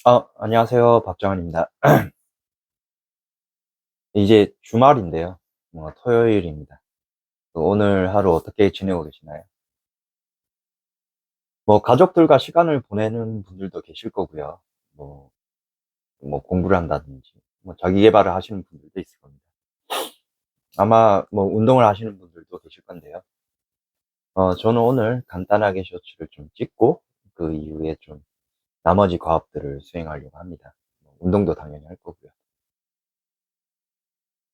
안녕하세요. 박정환입니다. 이제 주말인데요. 토요일입니다. 오늘 하루 어떻게 지내고 계시나요? 가족들과 시간을 보내는 분들도 계실 거고요. 뭐, 공부를 한다든지, 자기 개발을 하시는 분들도 있을 겁니다. 아마 운동을 하시는 분들도 계실 건데요. 저는 오늘 간단하게 쇼츠를 좀 찍고, 그 이후에 좀 나머지 과업들을 수행하려고 합니다. 운동도 당연히 할 거고요.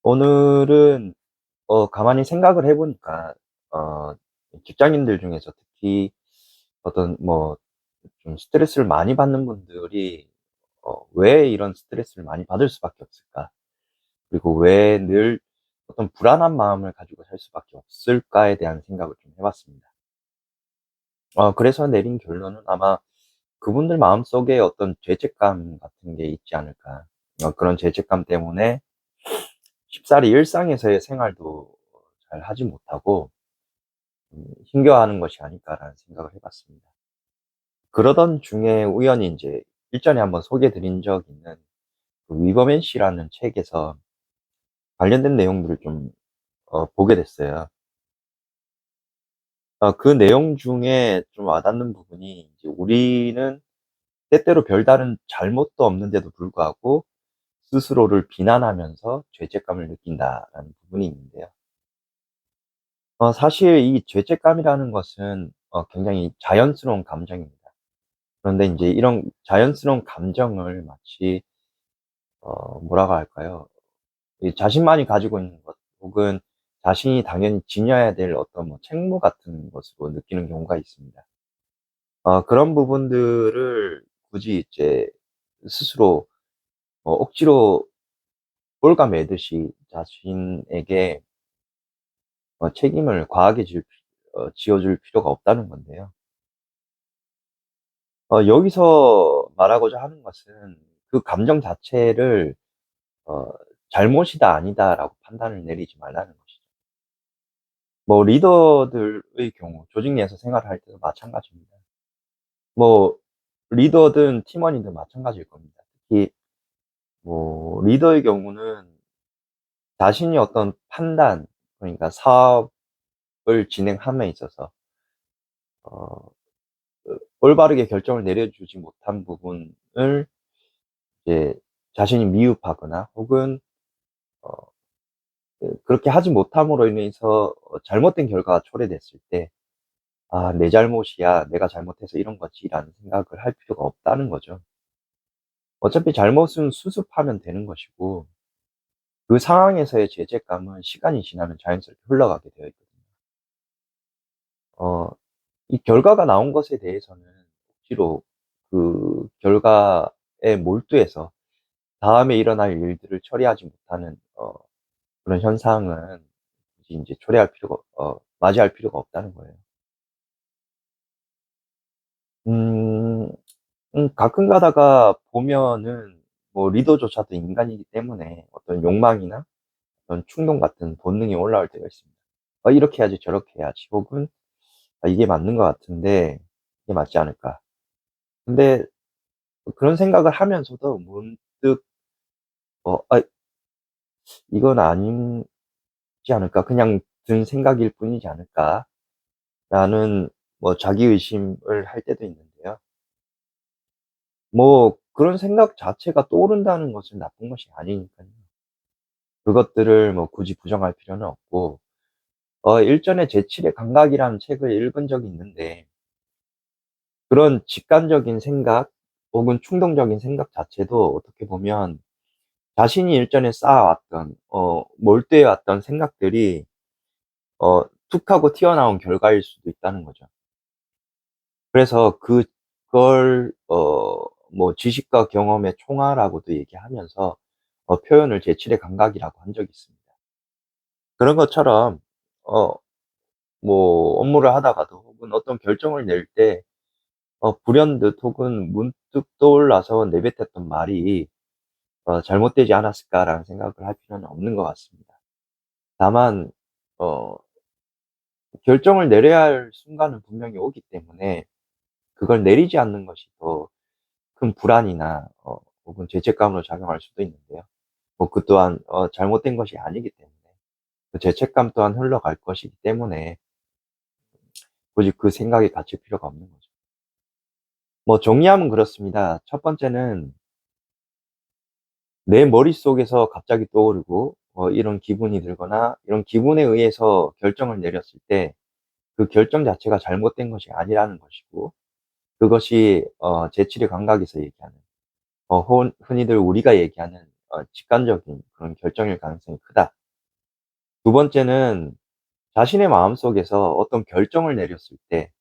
오늘은 가만히 생각을 해 보니까 어 직장인들 중에서 특히 어떤 좀 스트레스를 많이 받는 분들이 '왜 이런 스트레스를 많이 받을 수밖에 없을까? 그리고 왜 늘 어떤 불안한 마음을 가지고 살 수밖에 없을까?'에 대한 생각을 좀 해 봤습니다. 그래서 내린 결론은 아마 그분들 마음속에 어떤 죄책감 같은 게 있지 않을까. 그런 죄책감 때문에 쉽사리 일상에서의 생활도 잘 하지 못하고 힘겨워하는 것이 아닐까라는 생각을 해 봤습니다. 그러던 중에 우연히 인제 일전에 한번 소개해 드린 적 있는 그 위버맨 씨라는 책에서 관련된 내용들을 좀 보게 됐어요. 그 내용 중에 좀 와닿는 부분이 이제 우리는 때때로 별다른 잘못도 없는데도 불구하고 스스로를 비난하면서 죄책감을 느낀다라는 부분이 있는데요. 사실 이 죄책감이라는 것은 굉장히 자연스러운 감정입니다. 그런데 인제 이런 자연스러운 감정을 마치 뭐라고 할까요? 이 자신만이 가지고 있는 것 혹은 자신이 당연히 지녀야 될 어떤 책무 같은 것으로 느끼는 경우가 있습니다. 그런 부분들을 굳이 이제 스스로 억지로 올가매듯이 자신에게 책임을 과하게 지어줄 필요가 없다는 건데요. 여기서 말하고자 하는 것은 그 감정 자체를 어 '잘못이다. 아니다.'라고 판단을 내리지 말라는 것이죠. 리더들의 경우 조직 내에서 생활을 할 때도 마찬가지입니다. 뭐 리더든 팀원이든 마찬가지일 겁니다. 특히 리더의 경우는 자신이 어떤 판단, 그러니까 사업을 진행함에 있어서 어 올바르게 결정을 내려주지 못한 부분을 이제 자신이 미흡하거나 혹은 어 그렇게 하지 못함으로 인해서 잘못된 결과가 초래됐을 때 '아 내 잘못이야. 내가 잘못해서 이런 거지.'라는 생각을 할 필요가 없다는 거죠. 어차피 잘못은 수습하면 되는 것이고 그 상황에서의 죄책감은 시간이 지나면 자연스럽게 흘러가게 되어 있거든요. 어 이 결과가 나온 것에 대해서는 억지로 그 결과에 몰두해서 다음에 일어날 일들을 처리하지 못하는 그런 현상은 굳이 인제 초래할 필요가 맞이할 필요가 없다는 거예요. 음. 가끔 가다가 보면은 리더조차도 인간이기 때문에 어떤 욕망이나 어떤 충동 같은 본능이 올라올 때가 있습니다. '이렇게 해야지. 저렇게 해야지.' 혹은 '아 이게 맞는 것 같은데 이게 맞지 않을까?' 근데 그런 생각을 하면서도 문득 '아 이건 아니지 않을까? 그냥 든 생각일 뿐이지 않을까?'라는 자기 의심을 할 때도 있는데요. 그런 생각 자체가 떠오른다는 것은 나쁜 것이 아니니깐요. 그것들을 굳이 부정할 필요는 없고 일전에 제7의 감각이라는 책을 읽은 적이 있는데 그런 직감적인 생각 혹은 충동적인 생각 자체도 어떻게 보면 자신이 일전에 쌓아왔던 몰두해 왔던 생각들이 툭 하고 튀어나온 결과일 수도 있다는 거죠. 그래서 그걸 지식과 경험의 총화라고도 얘기하면서 표현을 제7의 감각이라고 한 적이 있습니다. 그런 것처럼 어 업무를 하다가도 혹은 어떤 결정을 낼 때 불현듯 혹은 문득 떠올라서 내뱉었던 말이 '잘못되지 않았을까.'라는 생각을 할 필요는 없는 것 같습니다. 다만 어 결정을 내려야 할 순간은 분명히 오기 때문에 그걸 내리지 않는 것이 더 큰 불안이나 혹은 죄책감으로 작용할 수도 있는데요. 그 또한 잘못된 것이 아니기 때문에 그 죄책감 또한 흘러갈 것이기 때문에 굳이 그 생각에 갇힐 필요가 없는 거죠. 정리하면 그렇습니다. 첫 번째는 내 머릿속에서 갑자기 떠오르고 이런 기분이 들거나 이런 기분에 의해서 결정을 내렸을 때 그 결정 자체가 잘못된 것이 아니라는 것이고, 그것이 제7의 감각에서 얘기하는 흔히들 우리가 얘기하는 직관적인 그런 결정일 가능성이 크다. 두 번째는 자신의 마음속에서 어떤 결정을 내렸을 때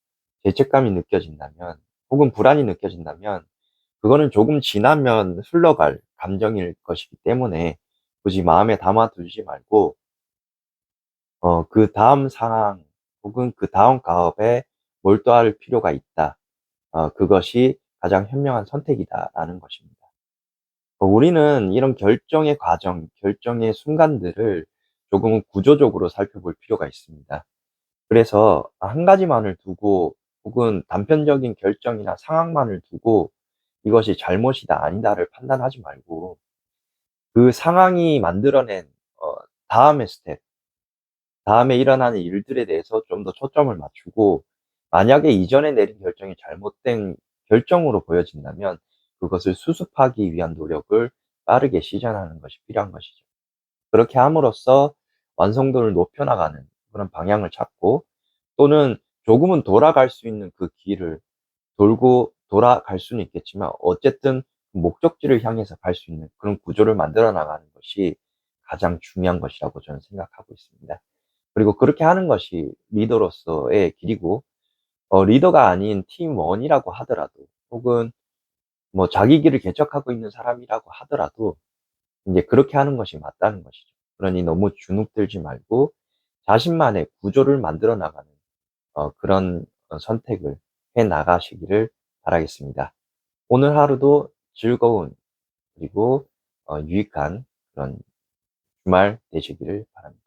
죄책감이 느껴진다면 혹은 불안이 느껴진다면 그거는 조금 지나면 흘러갈 감정일 것이기 때문에 굳이 마음에 담아두지 말고 그다음 상황 혹은 그다음 가업에 몰두할 필요가 있다. 그것이 가장 현명한 선택이다라는 것입니다. 우리는 이런 결정의 과정, 결정의 순간들을 조금은 구조적으로 살펴볼 필요가 있습니다. 그래서 한 가지만을 두고 혹은 단편적인 결정이나 상황만을 두고 이것이 잘못이다, 아니다를 판단하지 말고 그 상황이 만들어낸 다음의 스텝, 다음에 일어나는 일들에 대해서 좀 더 초점을 맞추고, 만약에 이전에 내린 결정이 잘못된 결정으로 보여진다면 그것을 수습하기 위한 노력을 빠르게 시전하는 것이 필요한 것이죠. 그렇게 함으로써 완성도를 높여나가는 그런 방향을 찾고, 또는 조금은 돌아갈 수 있는 그 길을 돌고 돌아갈 수는 있겠지만 어쨌든 목적지를 향해서 갈 수 있는 그런 구조를 만들어 나가는 것이 가장 중요한 것이라고 저는 생각하고 있습니다. 그리고 그렇게 하는 것이 리더로서의 길이고, 리더가 아닌 팀원이라고 하더라도 혹은 자기 길을 개척하고 있는 사람이라고 하더라도 이제 그렇게 하는 것이 맞다는 것이죠. 그러니 너무 주눅들지 말고 자신만의 구조를 만들어 나가는 그런 선택을 해 나가시기를 바라겠습니다. 오늘 하루도 즐거운 그리고 유익한 그런 주말 되시기를 바랍니다.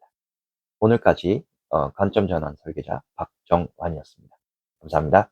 오늘까지 관점 전환 설계자 박정환이었습니다. 감사합니다.